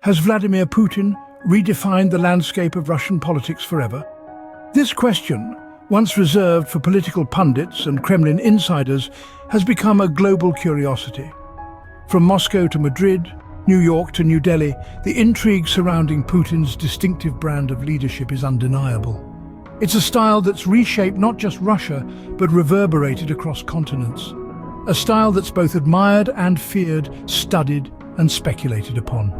Has Vladimir Putin redefined the landscape of Russian politics forever? This question, once reserved for political pundits and Kremlin insiders, has become a global curiosity. From Moscow to Madrid, New York to New Delhi, the intrigue surrounding Putin's distinctive brand of leadership is undeniable. It's a style that's reshaped not just Russia, but reverberated across continents. A style that's both admired and feared, studied and speculated upon.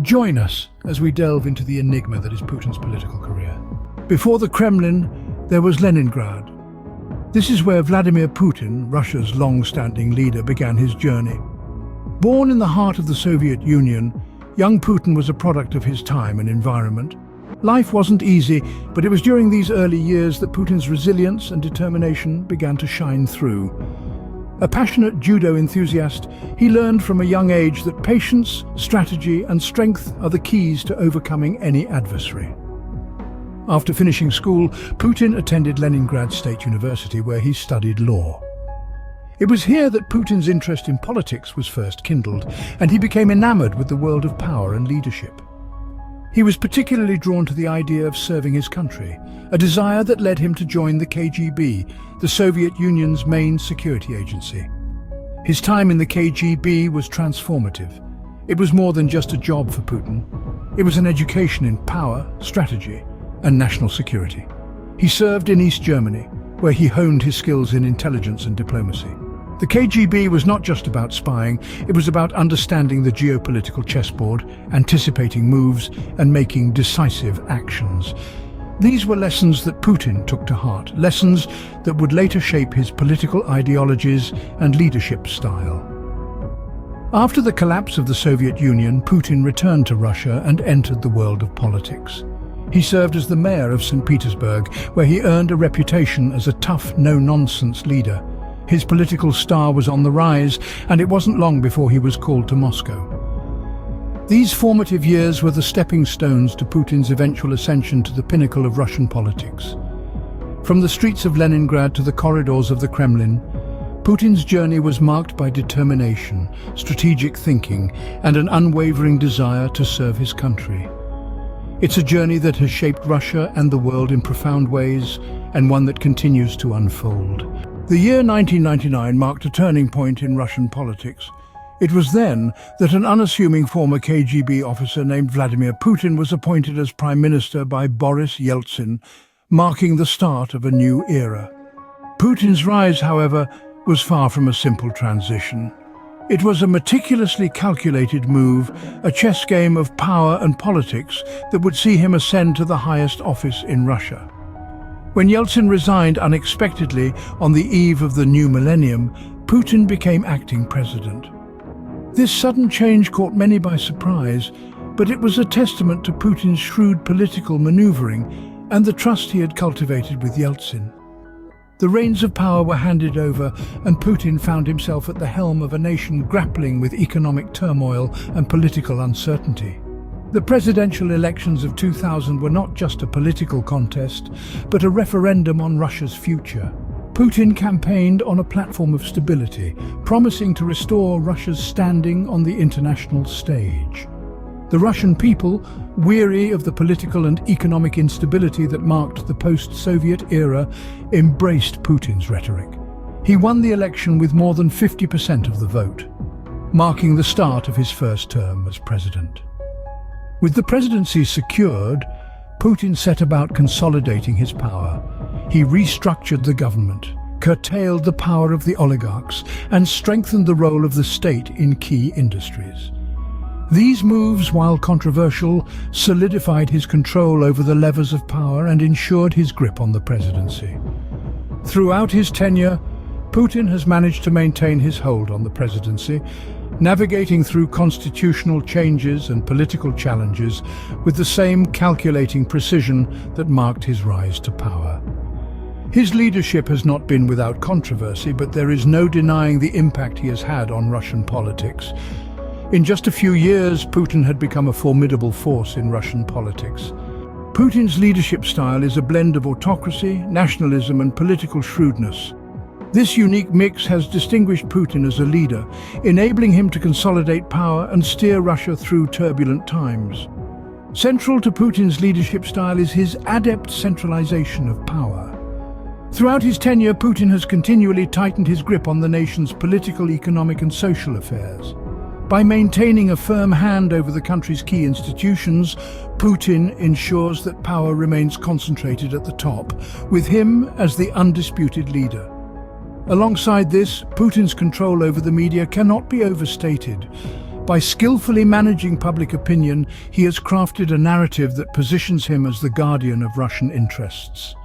Join us as we delve into the enigma that is Putin's political career. Before the Kremlin, there was Leningrad. This is where Vladimir Putin, Russia's long-standing leader, began his journey. Born in the heart of the Soviet Union, young Putin was a product of his time and environment. Life wasn't easy, but it was during these early years that Putin's resilience and determination began to shine through. A passionate judo enthusiast, he learned from a young age that patience, strategy, and strength are the keys to overcoming any adversary. After finishing school, Putin attended Leningrad State University, where he studied law. It was here that Putin's interest in politics was first kindled, and he became enamored with the world of power and leadership. He was particularly drawn to the idea of serving his country, a desire that led him to join the KGB, the Soviet Union's main security agency. His time in the KGB was transformative. It was more than just a job for Putin. It was an education in power, strategy, and national security. He served in East Germany, where he honed his skills in intelligence and diplomacy. The KGB was not just about spying, it was about understanding the geopolitical chessboard, anticipating moves, and making decisive actions. These were lessons that Putin took to heart, lessons that would later shape his political ideologies and leadership style. After the collapse of the Soviet Union, Putin returned to Russia and entered the world of politics. He served as the mayor of St. Petersburg, where he earned a reputation as a tough, no-nonsense leader. His political star was on the rise, and it wasn't long before he was called to Moscow. These formative years were the stepping stones to Putin's eventual ascension to the pinnacle of Russian politics. From the streets of Leningrad to the corridors of the Kremlin, Putin's journey was marked by determination, strategic thinking, and an unwavering desire to serve his country. It's a journey that has shaped Russia and the world in profound ways, and one that continues to unfold. The year 1999 marked a turning point in Russian politics. It was then that an unassuming former KGB officer named Vladimir Putin was appointed as Prime Minister by Boris Yeltsin, marking the start of a new era. Putin's rise, however, was far from a simple transition. It was a meticulously calculated move, a chess game of power and politics that would see him ascend to the highest office in Russia. When Yeltsin resigned unexpectedly on the eve of the new millennium, Putin became acting president. This sudden change caught many by surprise, but it was a testament to Putin's shrewd political maneuvering and the trust he had cultivated with Yeltsin. The reins of power were handed over, and Putin found himself at the helm of a nation grappling with economic turmoil and political uncertainty. The presidential elections of 2000 were not just a political contest, but a referendum on Russia's future. Putin campaigned on a platform of stability, promising to restore Russia's standing on the international stage. The Russian people, weary of the political and economic instability that marked the post-Soviet era, embraced Putin's rhetoric. He won the election with more than 50% of the vote, marking the start of his first term as president. With the presidency secured, Putin set about consolidating his power. He restructured the government, curtailed the power of the oligarchs, and strengthened the role of the state in key industries. These moves, while controversial, solidified his control over the levers of power and ensured his grip on the presidency. Throughout his tenure, Putin has managed to maintain his hold on the presidency, navigating through constitutional changes and political challenges with the same calculating precision that marked his rise to power. His leadership has not been without controversy, but there is no denying the impact he has had on Russian politics. In just a few years, Putin had become a formidable force in Russian politics. Putin's leadership style is a blend of autocracy, nationalism, and political shrewdness. This unique mix has distinguished Putin as a leader, enabling him to consolidate power and steer Russia through turbulent times. Central to Putin's leadership style is his adept centralization of power. Throughout his tenure, Putin has continually tightened his grip on the nation's political, economic and social affairs. By maintaining a firm hand over the country's key institutions, Putin ensures that power remains concentrated at the top, with him as the undisputed leader. Alongside this, Putin's control over the media cannot be overstated. By skillfully managing public opinion, he has crafted a narrative that positions him as the guardian of Russian interests.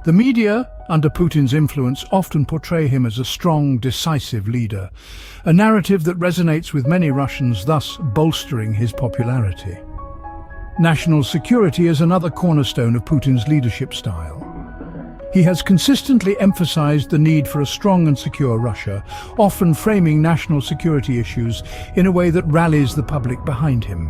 The media, under Putin's influence, often portray him as a strong, decisive leader, a narrative that resonates with many Russians, thus bolstering his popularity. National security is another cornerstone of Putin's leadership style. He has consistently emphasized the need for a strong and secure Russia, often framing national security issues in a way that rallies the public behind him.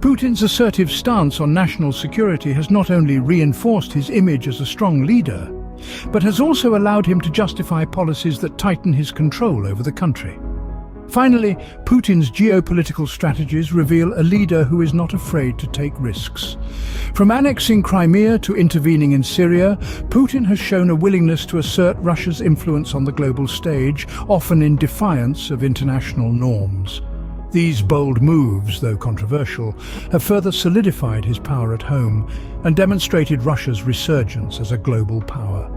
Putin's assertive stance on national security has not only reinforced his image as a strong leader, but has also allowed him to justify policies that tighten his control over the country. Finally, Putin's geopolitical strategies reveal a leader who is not afraid to take risks. From annexing Crimea to intervening in Syria, Putin has shown a willingness to assert Russia's influence on the global stage, often in defiance of international norms. These bold moves, though controversial, have further solidified his power at home and demonstrated Russia's resurgence as a global power.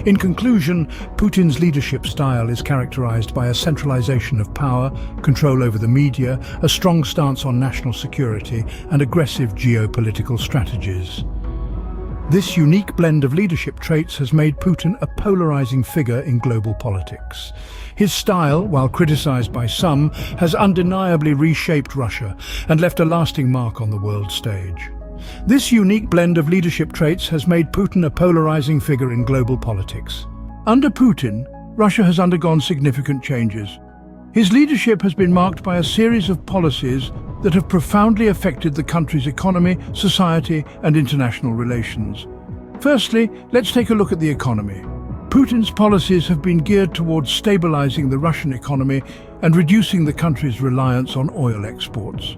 In conclusion, Putin's leadership style is characterized by a centralization of power, control over the media, a strong stance on national security, and aggressive geopolitical strategies. This unique blend of leadership traits has made Putin a polarizing figure in global politics. His style, while criticized by some, has undeniably reshaped Russia and left a lasting mark on the world stage. This unique blend of leadership traits has made Putin a polarizing figure in global politics. Under Putin, Russia has undergone significant changes. His leadership has been marked by a series of policies that have profoundly affected the country's economy, society, and international relations. Firstly, let's take a look at the economy. Putin's policies have been geared towards stabilizing the Russian economy and reducing the country's reliance on oil exports.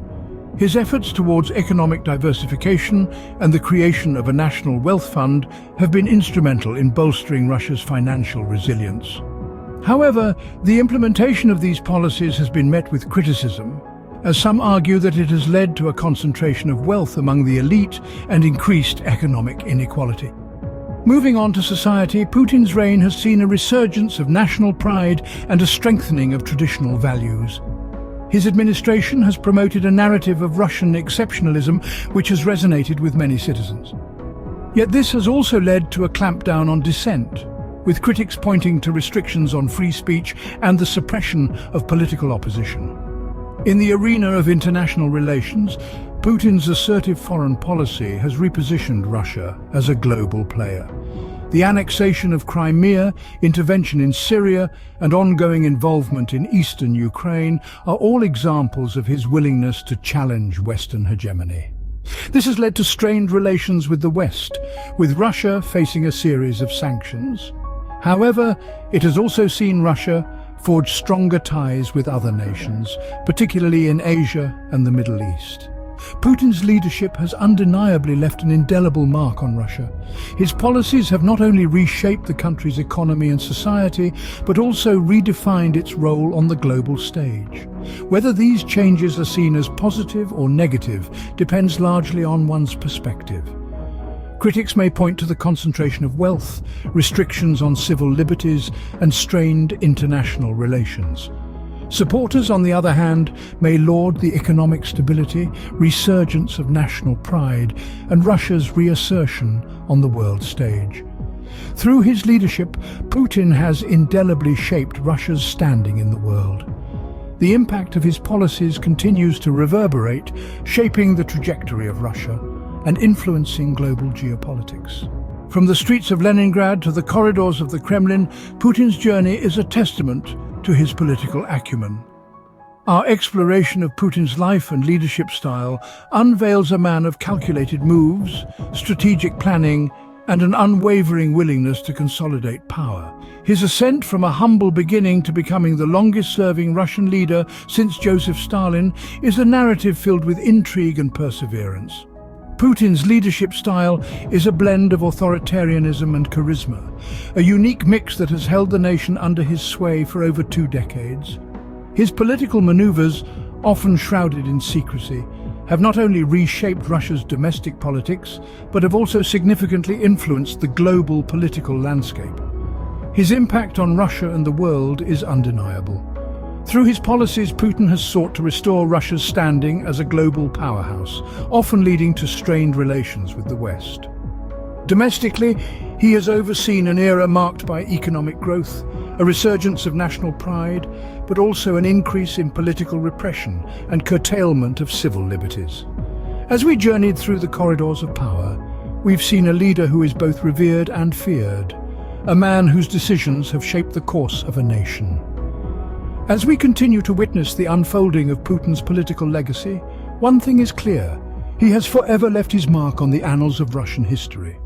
His efforts towards economic diversification and the creation of a national wealth fund have been instrumental in bolstering Russia's financial resilience. However, the implementation of these policies has been met with criticism, as some argue that it has led to a concentration of wealth among the elite and increased economic inequality. Moving on to society, Putin's reign has seen a resurgence of national pride and a strengthening of traditional values. His administration has promoted a narrative of Russian exceptionalism which has resonated with many citizens. Yet this has also led to a clampdown on dissent, with critics pointing to restrictions on free speech and the suppression of political opposition. In the arena of international relations, Putin's assertive foreign policy has repositioned Russia as a global player. The annexation of Crimea, intervention in Syria, and ongoing involvement in eastern Ukraine are all examples of his willingness to challenge Western hegemony. This has led to strained relations with the West, with Russia facing a series of sanctions. However, it has also seen Russia forge stronger ties with other nations, particularly in Asia and the Middle East. Putin's leadership has undeniably left an indelible mark on Russia. His policies have not only reshaped the country's economy and society, but also redefined its role on the global stage. Whether these changes are seen as positive or negative depends largely on one's perspective. Critics may point to the concentration of wealth, restrictions on civil liberties, and strained international relations. Supporters, on the other hand, may laud the economic stability, resurgence of national pride, and Russia's reassertion on the world stage. Through his leadership, Putin has indelibly shaped Russia's standing in the world. The impact of his policies continues to reverberate, shaping the trajectory of Russia and influencing global geopolitics. From the streets of Leningrad to the corridors of the Kremlin, Putin's journey is a testament to his political acumen. Our exploration of Putin's life and leadership style unveils a man of calculated moves, strategic planning, and an unwavering willingness to consolidate power. His ascent from a humble beginning to becoming the longest-serving Russian leader since Joseph Stalin is a narrative filled with intrigue and perseverance. Putin's leadership style is a blend of authoritarianism and charisma, a unique mix that has held the nation under his sway for over 2 decades. His political maneuvers, often shrouded in secrecy, have not only reshaped Russia's domestic politics, but have also significantly influenced the global political landscape. His impact on Russia and the world is undeniable. Through his policies, Putin has sought to restore Russia's standing as a global powerhouse, often leading to strained relations with the West. Domestically, he has overseen an era marked by economic growth, a resurgence of national pride, but also an increase in political repression and curtailment of civil liberties. As we journeyed through the corridors of power, we've seen a leader who is both revered and feared, a man whose decisions have shaped the course of a nation. As we continue to witness the unfolding of Putin's political legacy, one thing is clear: he has forever left his mark on the annals of Russian history.